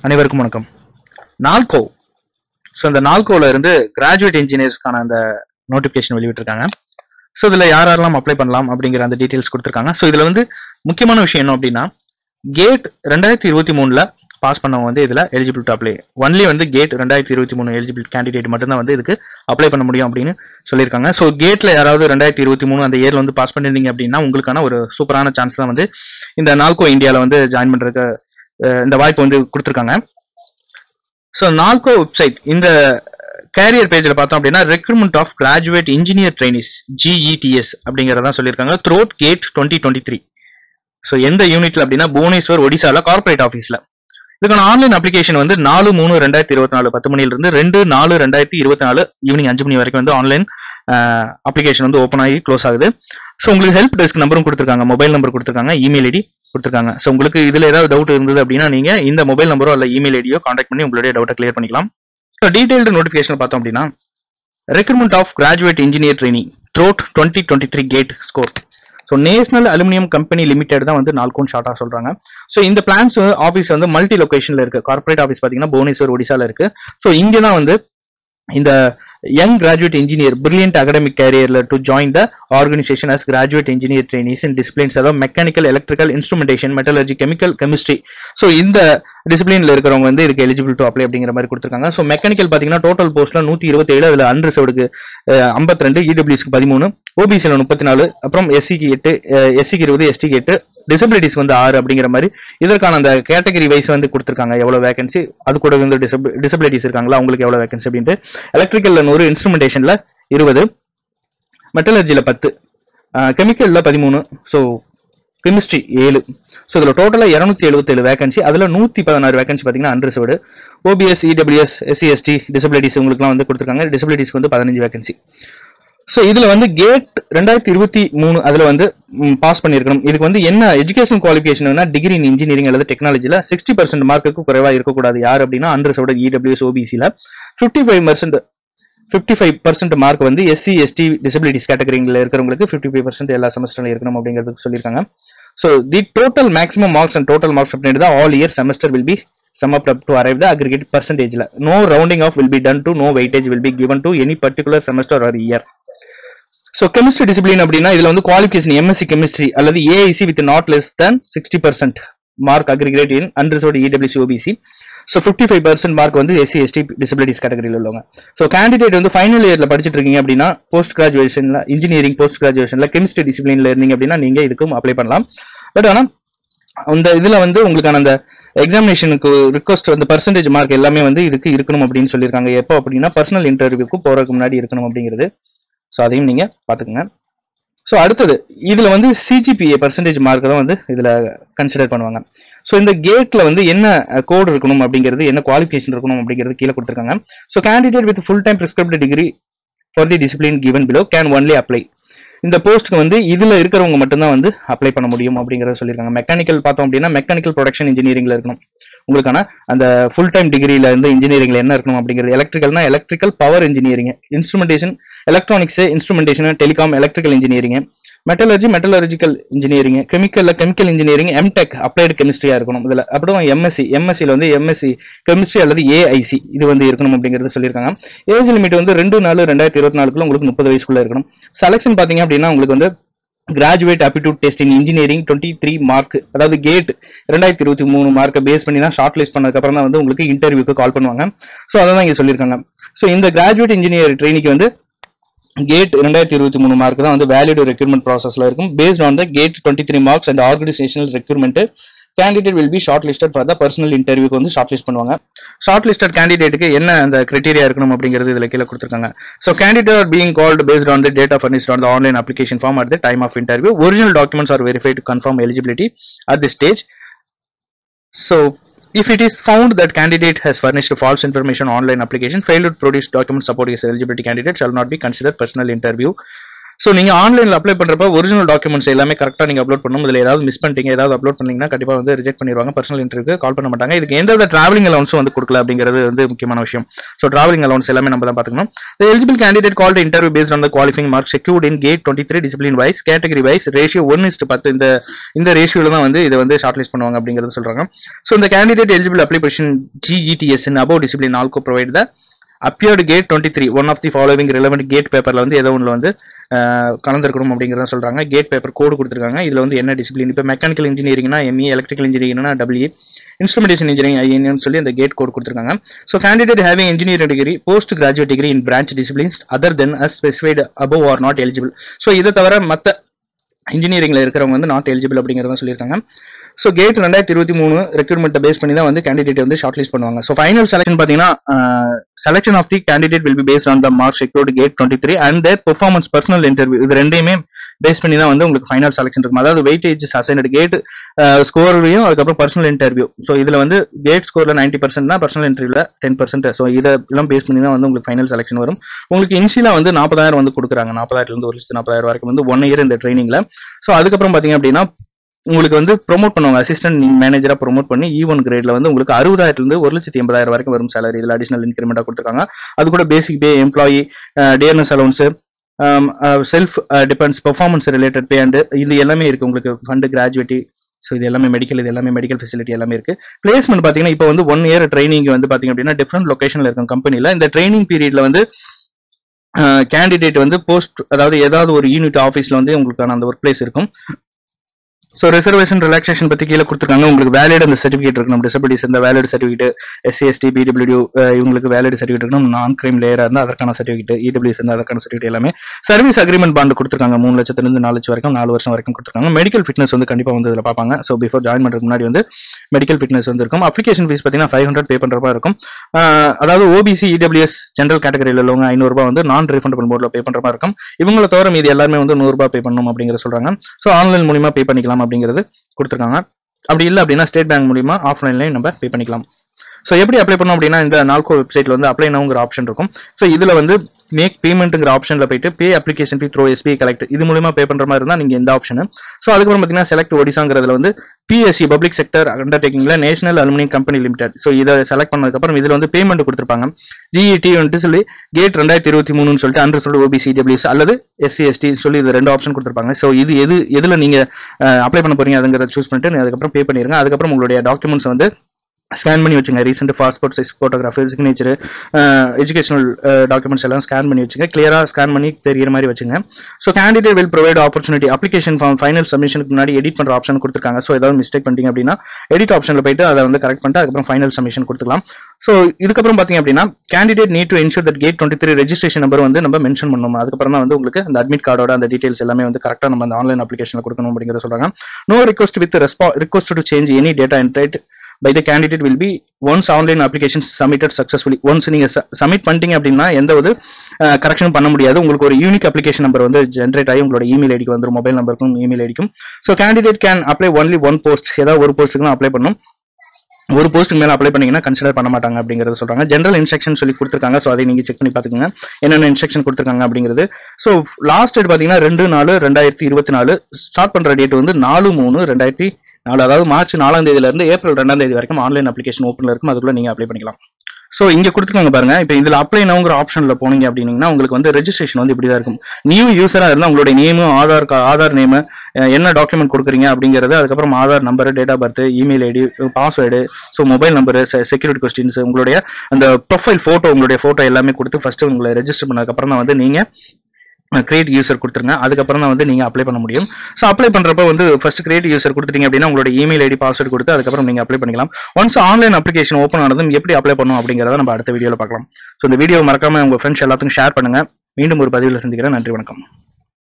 அனைவருக்கும் வணக்கம். நால்கோ. ஸோ இந்த நால்கோல இருந்து கிராஜுவேட் இன்ஜினியர்ஸ்க்கான அந்த நோட்டிஃபிகேஷன் வெளியிட்டிருக்காங்க. ஸோ இதில் யாரெல்லாம் அப்ளை பண்ணலாம் அப்படிங்கிற அந்த டீட்டெயில்ஸ் கொடுத்துருக்காங்க. ஸோ இதில் வந்து முக்கியமான விஷயம் என்ன அப்படின்னா, கேட் 2023 பாஸ் பண்ணவங்க வந்து இதில் எலிஜிபிள் டு அப்ளை. ஒன்லி வந்து கேட் 2023 எலிஜிபிள் கேண்டிடேட் மட்டும்தான் வந்து இதுக்கு அப்ளை பண்ண முடியும் அப்படின்னு சொல்லியிருக்காங்க. ஸோ கேட்டில் யாராவது 2023 அந்த இயர்ல வந்து பாஸ் பண்ணிருந்தீங்க அப்படின்னா உங்களுக்கான ஒரு சூப்பரான சான்ஸ் தான் வந்து இந்த நால்கோ இந்தியாவில் வந்து ஜாயின் பண்ணுறதுக்கு இந்த வாய்ப்பு வந்து கொடுத்துருக்காங்க. ஸோ நால்கோ வெப்சைட் இந்த கேரியர் பேஜில் பார்த்தோம் அப்படின்னா recruitment of graduate engineer trainees GETS அப்படிங்கிறதான் சொல்லியிருக்காங்க த்ரோட் கேட் 2023. ஸோ எந்த யூனிட்ல அப்படின்னா புவனேஸ்வர் ஒடிசால கார்பரேட் ஆஃபீஸ்ல. இதுக்கான ஆன்லைன் அப்ளிகேஷன் வந்து 4/3/2024 10 மணிலிருந்து 2/4/2024 ஈவினிங் 5 மணி வரைக்கும் வந்து ஆன்லைன் அப்ளிகேஷன் வந்து ஓப்பன் ஆகி க்ளோஸ் ஆகுது. ஸோ உங்களுக்கு ஹெல்ப் டெஸ்க் நம்பரும் கொடுத்துருக்காங்க, மொபைல் நம்பர் கொடுத்துருக்காங்க, இமெயில் ஐடி கொடுத்துருக்காங்க. ஸோ உங்களுக்கு இதில் ஏதாவது டவுட் இருந்தது அப்படின்னா நீங்க இந்த மொபைல் நம்பரோ அல்ல இமெயில் ஐடியோ கான்டாக்ட் பண்ணி உங்களுடைய டவுட்டை கிளியர் பண்ணிக்கலாம். ஸோ டீடைல்டு நோட்டிஃபிகேஷன் பார்த்தோம் அப்படின்னா recruitment of graduate engineer training through 2023 GATE score. So National aluminium company Limited தான் வந்து நால்கோன் ஷார்ட்டாக சொல்றாங்க. ஸோ இந்த பிளான்ஸ் ஆஃபீஸ் வந்து மல்டி லொகேஷன்ல இருக்கு. கார்பரேட் ஆஃபீஸ் பார்த்தீங்கன்னா புவனேஸ்வர் ஒடிசால இருக்கு. ஸோ இங்கே தான் வந்து இந்த young graduate engineer brilliant academic career to join the organization as graduate engineer trainees in disciplines அதாவது mechanical, electrical, instrumentation, metallurgy, chemical, chemistry. So இந்த டிசிப்ளின்ல இருக்கிறவங்க வந்து இதுக்கு எலிஜிபிள் டு அப்ளை அப்படிங்கிற மாதிரி கொடுத்துருக்காங்க. ஸோ மெக்கானிக்கல் பார்த்தீங்கன்னா டோட்டல் போஸ்ட்ல 127, அதில் அன்ரிசர்வ்டுக்கு 52, இடபிள்யூஸ்க்கு 13, ஓபிசியில் 34, அப்புறம் எஸ்சிக்கு 8, எஸ்சிக்கு 20, எஸ்டிக்கு 8, டிசபிலிட்டிஸ் வந்து 6 அப்படிங்கிற மாதிரி இதற்கான அந்த கேட்டகரி வைஸ் வந்து கொடுத்துருக்காங்க. எவ்வளவு வேகன்சி, அது கூட வந்து டிசபிலிட்டிஸ் இருக்காங்களா அவங்களுக்கு எவ்வளவு வேகன்சி அப்படின்ட்டு. எலக்ட்ரிக்கல்ல 100, இன்ஸ்ட்ருமெண்டேஷன்ல 20, மெட்டலர்ஜியில் 10, கெமிக்கல்ல 13, ஸோ கெமிஸ்ட்ரி 7. ஸோ இதில் டோட்டலாக 277 வேகன்சி. அதில் 116 வேகன்சி பார்த்தீங்கன்னா unreserved. OBC, EWS, SC, ST, disabilities உங்களுக்குலாம் வந்து கொடுத்துருக்காங்க. டிசபிலிட்டிஸ்க்கு வந்து 15 வேகன்சி. ஸோ இதுல வந்து கேட் 2023 அதுல வந்து பாஸ் பண்ணிருக்கணும். இதுக்கு வந்து என்ன education qualification, degree in engineering அல்லது டெக்னாலஜில 60% மார்க்குக்கு குறைவா இருக்கக்கூடாது. யார் அப்படின்னா அன்ரிசர்வ்டு, இடபிள்யூஎஸ், ஓபிசில 55% மார்க் வந்து எஸ்சி, எஸ்டி, டிசபிலிட்டிஸ் கேட்டகரியில் இருக்கிறவங்களுக்கு 55% எல்லா செமஸ்டர்ல இருக்கணும் அப்படிங்கிறதுக்கு சொல்லியிருக்காங்க. So the total maximum marks and total marks அப்படின்றது all year semester will be sum up to arrive the aggregate percentage. No rounding off will be done to, no weightage will be given to any particular semester or year. So chemistry discipline அப்படின்னா இதுல வந்து qualification MSc chemistry அல்லது AIC with not less than 60% mark aggregate in unreserved EWC OBC. So 55% mark வந்து SC, ST, disabilities கேட்டகரியில் உள்ளவங்க. So candidate வந்து final இயர்ல படிச்சுட்டு இருக்கீங்க அப்படின்னா போஸ்ட் கிராஜுவேஷன்ல இன்ஜினியரிங் போஸ்ட் கிராஜுவேஷன்ல கெமிஸ்ட்ரி டிசிப்ளின்ல இருந்தீங்க அப்படின்னா நீங்க இதுக்கும் அப்ளை பண்ணலாம். பட் ஆனால் அந்த இதுல வந்து உங்களுக்கான அந்த எக்ஸாமினேஷனுக்கு ரிக்வஸ்ட் அந்த பர்சன்டேஜ் மார்க் எல்லாமே வந்து இதுக்கு இருக்கணும் அப்படின்னு சொல்லியிருக்காங்க. எப்போ அப்படின்னா பர்சனல் இன்டர்வியூக்கு போறதுக்கு முன்னாடி இருக்கணும் அப்படிங்கிறது. ஸோ அதையும் நீங்க பாத்துக்கோங்க. ஸோ அடுத்தது இதுல வந்து சிஜிபிஏ பர்சன்டேஜ் மார்க் தான் வந்து இதுல கன்சிடர் பண்ணுவாங்க. ஸோ இந்த கேட்ல வந்து என்ன கோட் இருக்கணும் அப்படிங்கிறது, என்ன குவாலிஃபிகேஷன் இருக்கணும் அப்படிங்கிறது கீழே கொடுத்துருக்காங்க. So candidate with full time prescribed degree for the discipline given below can only apply. இந்த போஸ்ட்டுக்கு வந்து இதுல இருக்கிறவங்க மட்டும்தான் வந்து அப்ளை பண்ண முடியும் அப்படிங்கறத சொல்லியிருக்காங்க. மெக்கானிக்கல் பார்த்தோம் அப்படின்னா மெக்கானிக்கல் ப்ரொடக்ஷன் இன்ஜினியரிங்ல இருக்கணும் உங்களுக்கான அந்த ஃபுல் டைம் டிகிரியில இருந்து இன்ஜினியரிங்ல என்ன இருக்கணும் அப்படிங்கிறது. எலக்ட்ரிக்கல்னா electrical power engineering, instrumentation electronics, instrumentation telecom electrical engineering, metallurgy metallurgical engineering, கெமிக்கல்ல கெமிக்கல் இன்ஜினியரிங், எம்டெக் அப்ளைடு கெமிஸ்ட்ரியா இருக்கணும் இதுல. அப்புறம் எம்எஸ்சியில் வந்து எம்எஸ்சி கெமிஸ்ட்ரி அல்லது ஏஐசி இது வந்து இருக்கணும் அப்படிங்கிறது சொல்லியிருக்காங்க. ஏஜ் லிமிட் வந்து 2/4/2024 உங்களுக்கு 30 வயசுக்குள்ள இருக்கணும். செலக்ஷன் பாத்தீங்க அப்படின்னா உங்களுக்கு வந்து கிராஜுவேட் ஆப்டிடியூட் டெஸ்ட் இன் இன்ஜினியரிங் 23 மார்க், அதாவது கேட் 2023 மார்க்கை பேஸ் பண்ணி தான் ஷார்ட் லிஸ்ட் பண்ணதுக்கு அப்புறம் தான் வந்து உங்களுக்கு இன்டர்வியூக்கு கால் பண்ணுவாங்க. ஸோ அதான் இங்க சொல்லியிருக்காங்க. ஸோ இந்த கிராஜுவேட் இன்ஜினியர் ட்ரெயினிக்கு வந்து கேட் 2023 மார்க் தான் வந்து வேலிட் ரெக்ரூட்மெண்ட் ப்ராசஸ்ல இருக்கும். Based on the GATE 23 marks and organisational recruitment candidate will be shortlisted for the personal இன்டர்வியூக்கு வந்து ஷார்ட் லிஸ்ட் பண்ணுவாங்க. ஷார்ட் லிஸ்டட் கேண்டிடேட்டுக்கு என்ன அந்த கிரைட்டீரியா இருக்கணும் அப்படிங்கிறது இதுல கீழே கொடுத்துருக்காங்க. So candidate are being called based on the data furnished on the online application form at the time of interview. Original documents are verified to confirm eligibility at the stage. So if it is found that candidate has furnished false information on online application, failed to produce documents supporting his eligibility, candidate shall not be considered personal interview. So நீங்க ஆன்லைன்ல apply பண்றப்ப original documents எல்லாமே கரெக்டா நீங்க upload பண்ணணும். இதுல ஏதாவது miss பண்ணிட்டீங்க, ஏதாவது அப்லோட் பண்ணீங்கன்னா கண்டிப்பா வந்து ரிஜெக்ட் பண்ணிடுவாங்க, பர்சனல் இன்டர்வியூக்கு கால் பண்ண மாட்டாங்க. இதுக்கு எந்த டிராவலிங் அலவன்ஸும் வந்து கொடுக்கல அப்படிங்கிறது வந்து முக்கியமான விஷயம். ஸோ டிராவலிங் அலவன்ஸ் எல்லாமே நம்ம தான் பாத்துக்கணும். The eligible candidate called interview based on the qualifying marks secured in gate 23 discipline wise, category wise, ratio 1:10 இந்த ரேஷியோல தான் வந்து இதை வந்து ஷார்ட் லிஸ்ட் பண்ணுவாங்க அப்படிங்கிறது சொல்றாங்க. ஸோ இந்த candidate eligible apply position GETS in above discipline ALCO provide the appeared gate 23 one of the following relevant gate பேப்பர்ல வந்து ஏதோ ஒன்றுல வந்து கலந்துருக்கணும் அப்படிங்கிறத சொல்றாங்க. கேட் பேப்பர் கோடு கொடுத்துருக்காங்க. இதுல வந்து என்ன டிசிப்ளின், இப்போ மெக்கானிக்கல் இன்ஜினியரிங்னா ME, எலக்ட்ரிக்கல் இன்ஜினியரிங்னா WE, இன்ஸ்ட்ருமெண்டேஷன் இன்ஜினியரிங் INன்னு சொல்லி அந்த கேட் கோட் கொடுத்துருக்காங்க. So candidate having engineering degree, post graduate degree in branch disciplines other than as specified above are not eligible. So இதை தவிர மற்ற இன்ஜினியரிங்ல இருக்கிறவங்க வந்து நாட் எலிஜிபிள் அப்படிங்கிறத சொல்லியிருக்காங்க. ஸோ கேட் 2023 ரெக்ரூட்மெண்ட்டை பேஸ் பண்ணி தான் வந்து கேண்டிடேட் வந்து ஷார்ட் லிஸ்ட் பண்ணுவாங்க. ஸோ ஃபைனல் செலக்ஷன் பார்த்தீங்கன்னா selection of the candidate will be based on the marks secured GATE 23 and their performance personal interview. இது ரெண்டையுமே பேஸ் பண்ணி தான் வந்து உங்களுக்கு ஃபைனல் செலக்ஷன் இருக்கும். அதாவது வெயிட்டேஜ் அசைன்டு கேட் ஸ்கோர்லையும் அதுக்கப்புறம் பர்சனல் இன்டர்வியூ. ஸோ இதுல வந்து கேட் ஸ்கோர்ல 90% தான், பர்சனல் இன்டர்வியூல 10%. ஸோ இதெல்லாம் பேஸ் பண்ணி தான் வந்து உங்களுக்கு ஃபைனல் செலக்ஷன் வரும். உங்களுக்கு இனிஷியலா வந்து 40,000 வந்து கொடுக்குறாங்க. 40,000 இருந்து 1,40,000 வரைக்கும் வந்து 1 இயர் இந்த ட்ரைனிங்ல. ஸோ அதுக்கப்புறம் பாத்தீங்க அப்படின்னா உங்களுக்கு வந்து ப்ரொமோட் பண்ணுவாங்க, அசிஸ்டன்ட் மேனேஜரா ப்ரொமோட் பண்ணி E1 கிரேட்ல வந்து உங்களுக்கு 60,000 இருந்து 1,80,000 வரைக்கும் வரும் சேலரி. இதுல அடிஷனல் இன்கிரிமெண்டா கொடுத்துருக்காங்க. அது கூட basic pay, employee dearness allowance, self depends, performance related pay and இது எல்லாமே இருக்கு உங்களுக்கு. ஃபண்டு, கிராஜுவேட்டி, ஸோ இது எல்லாமே மெடிக்கல், இது எல்லாமே மெடிக்கல் ஃபெசிலிட்டி எல்லாமே இருக்கு. பிளேஸ்மெண்ட் பாத்தீங்கன்னா இப்போ வந்து 1 இயர் ட்ரைனிங் வந்து பாத்தீங்க அப்படின்னா டிஃப்ரெண்ட் லொகேஷன்ல இருக்கும் கம்பெனில. இந்த ட்ரைனிங் பீரியட்ல வந்து கேண்டிடேட் வந்து போஸ்ட், அதாவது ஏதாவது ஒரு யூனிட் ஆஃபீஸ்ல வந்து உங்களுக்கான அந்த ஒர்க் பிளேஸ் இருக்கும். ஸோ ரிசர்வேஷன் ரிலாக்ஸேஷன் பத்தி கீழே கொடுத்துருக்காங்க. உங்களுக்கு வேலிட் அந்த சர்டிஃபிகேட் இருக்கணும். டிசபிலிட்டிஸ் இந்த valid certificate, SC ST PWD இவங்களுக்கு வேலிட் சர்டிஃபிகேட் இருக்கணும். நான் கிரைம் லேயரா இருந்தால் அதற்கான சர்டிஃபிகேட், EWS இருந்தால் அதற்கான சர்டிஃபிகேட் எல்லாமே. சர்வீஸ் அக்ரிமெண்ட் பாண்ட் கொடுத்துருக்காங்க. 3 லட்சத்திலிருந்து 4 லட்சம் வரைக்கும் 4 வருஷம் வரைக்கும் கொடுத்துருக்காங்க. மெடிக்கல் ஃபிட்னஸ் வந்து கண்டிப்பா வந்து இதில் பார்ப்பாங்க. ஸோ பிஃபோர் ஜாயின் பண்ணுறதுக்கு முன்னாடி வந்து மெடிக்கல் ஃபிட்னஸ் வந்து இருக்கும். அப்ளிகேஷன் ஃபீஸ் பார்த்தீங்கன்னா 500 பே பண்ணுறப்பா இருக்கும். அதாவது OBC EWS ஜென்ரல் கேட்டகரியில் உள்ளவங்க 500 ரூபாய் வந்து நான் ரீஃபண்டபிள் மோட்ல பே பண்ணுற மாதிரி இருக்கும். இவங்கள தவிர மீது எல்லாருமே வந்து 100 ரூபாய் பே பண்ணணும் அப்படிங்கிற சொல்றாங்க. ஸோ ஆன்லைன் மூலியமா பே பண்ணிக்கலாம் அப்படிங்கிறது கொடுத்துருக்காங்க. அப்படி இல்லை அப்படின்னா ஸ்டேட் பேங்க் மூலியமா ஆஃப்லைன்லையும் நம்ம பே பண்ணிக்கலாம். ஸோ எப்படி அப்ளை பண்ணோம் அப்படின்னா இந்த நால்கோ வெப்சைட்ல வந்து அப்ளை நவுங்கிற ஆப்ஷன் இருக்கும். ஸோ இதுல வந்து மேக் பேமெண்ட்ங்கிற ஆப்ஷன்ல போயிட்டு pay application fee through SBI collect இது மூலமா பே பண்ற மாதிரி இருந்தா நீங்க இந்த ஆப்ஷன். ஸோ அதுக்கப்புறம் பாத்தீங்கன்னா செலக்ட் ஒடிசாங்கிறதுல வந்து PSC பப்ளிக் செக்டர் அண்டர்டேக்கிங்ல national aluminium company limited. So இதை செலக்ட் பண்ணதுக்கு அப்புறம் இதுல வந்து பேமெண்ட் கொடுத்துருப்பாங்க. GET வந்துட்டு சொல்லி கேட் 2023 சொல்லிட்டு அண்டர் OBC EWS அல்லது SC ST சொல்லி இது 2 ஆப்ஷன் கொடுத்துருப்பாங்க. ஸோ இது எதுல நீங்க அப்ளை பண்ண போறீங்க அதுங்கிறத சூஸ் பண்ணிட்டு அதுக்கப்புறம் பே பண்ணிருங்க. அதுக்கப்புறம் உங்களுடைய டாக்குமெண்ட்ஸ் வந்து ஸ்கேன் பண்ணி வச்சுங்க. Recent passport size photography, signature, educational documents எல்லாம் ஸ்கேன் பண்ணி வச்சுங்க. கிளியரா ஸ்கேன் பண்ணி தெரியுற மாதிரி வச்சுங்க. So candidate will provide opportunity application form final சப்மிஷனுக்கு முன்னாடி எடிட் பண்ற ஆப்ஷன் கொடுத்துருக்காங்க. ஸோ ஏதாவது மிஸ்டேக் பண்ணிட்டீங்க அப்படின்னா எடிட் ஆப்ஷன்ல போயிட்டு அதை வந்து கரெக்ட் பண்ணிட்டு அதுக்கப்புறம் ஃபைனல் சப்மிஷன் கொடுத்துக்கலாம். ஸோ இதுக்கப்புறம் பாத்தீங்க அப்படின்னா candidate need to ensure that GATE 23 registration number வந்து நம்ம மென்ஷன் பண்ணணும். அதுக்கப்புறம் தான் வந்து உங்களுக்கு அந்த அட்மிட் கார்டோட அந்த டீடைல்ஸ் எல்லாமே வந்து கரெக்டா நம்ம அந்த ஆன்லைன் அப்ளிகேஷன்ல கொடுக்கணும் அப்படிங்கிறத சொல்றாங்க. No request with request to change any data entered by the candidate will be once online application submitted successfully. once நீங்க சப்மிட் பண்ணிட்டீங்க அப்படின்னா எந்த ஒரு கரெக்ஷனும் பண்ண முடியாது. உங்களுக்கு ஒரு யூனிக் அப்ளிகேஷன் நம்பர் வந்து ஜென்ரேட் ஆகி உங்களோட இமெயில் ஐடிக்கு வந்துடும், மொபைல் நம்பருக்கும் இமெயில் ஐடிக்கும். So candidate can apply only one post, ஏதாவது ஒரு போஸ்ட்டுக்கு தான் அப்ளை பண்ணணும். ஒரு போஸ்ட்டுக்கு மேல அப்ளை பண்ணீங்கன்னா கன்சிடர் பண்ண மாட்டாங்க அப்படிங்கறத சொல்றாங்க. ஜெனரல் இன்ஸ்ட்ரக்ஷன் சொல்லி கொடுத்துருக்காங்க. ஸோ அதை நீங்க செக் பண்ணி பாத்துக்கோங்க என்னென்ன இன்ஸ்ட்ரக்ஷன் கொடுத்துருக்காங்க அப்படிங்கிறது. ஸோ லாஸ்ட் டேட் பாத்தீங்கன்னா 2/4/2024. ஸ்டார்ட் பண்ற டேட் வந்து 4/3/2024, அதாவது மார்ச் 4ஆம் தேதியில இருந்து ஏப்ரல் 2ஆம் தேதி வரைக்கும் ஆன்லைன் அப்ளிகேஷன் ஓப்பன்ல இருக்கும். அதுக்குள்ள நீங்க அப்ளை பண்ணிக்கலாம். ஸோ இங்க கொடுத்துருக்காங்க பாருங்க. இப்போ இதுல அப்ளை நவுங்கிற ஆப்ஷன்ல போனீங்க அப்படின்னீங்கன்னா உங்களுக்கு வந்து ரெஜிஸ்ட்ரேஷன் வந்து இப்படிதான் இருக்கும். நியூ யூசரா இருந்தா உங்களுடைய நேமு, ஆதார் நேம், என்ன டாக்குமெண்ட் கொடுக்குறீங்க அப்படிங்கிறது, அதுக்கப்புறம் Aadhaar number, date of birth, email ID, password, so mobile number, security questions, உங்களுடைய அந்த ப்ரொஃபைல் போட்டோ, உங்களுடைய போட்டோ எல்லாமே கொடுத்து ஃபர்ஸ்ட் உங்களை ரெஜிஸ்டர் பண்ணதுக்கு அப்புறம் தான் வந்து நீங்க கிரியேட் யூசர் கொடுத்துருங்க. அதுக்கப்புறம் தான் வந்து நீங்க அப்ளை பண்ண முடியும். ஸோ அப்ளை பண்றப்ப வந்து ஃபர்ஸ்ட் கிரியேட் யூசர் கொடுத்துட்டீங்க அப்படின்னா உங்களோட இமெயில் ஐடி, பாஸ்வேர்டு கொடுத்து அதுக்கப்புறம் நீங்க அப்ளை பண்ணிக்கலாம். ஒன்ஸ் ஆன்லைன் அப்ளிகேஷன் ஓப்பன் ஆனதும் எப்படி அப்ளை பண்ணும் அப்படிங்கிறத நம்ம அடுத்த வீடியோல பார்க்கலாம். ஸோ இந்த வீடியோ மறக்காம உங்க ஃப்ரெண்ட்ஸ் எல்லாத்துக்கும் ஷேர் பண்ணுங்க. மீண்டும் ஒரு பதிவில் சந்திக்கிறேன். நன்றி, வணக்கம்.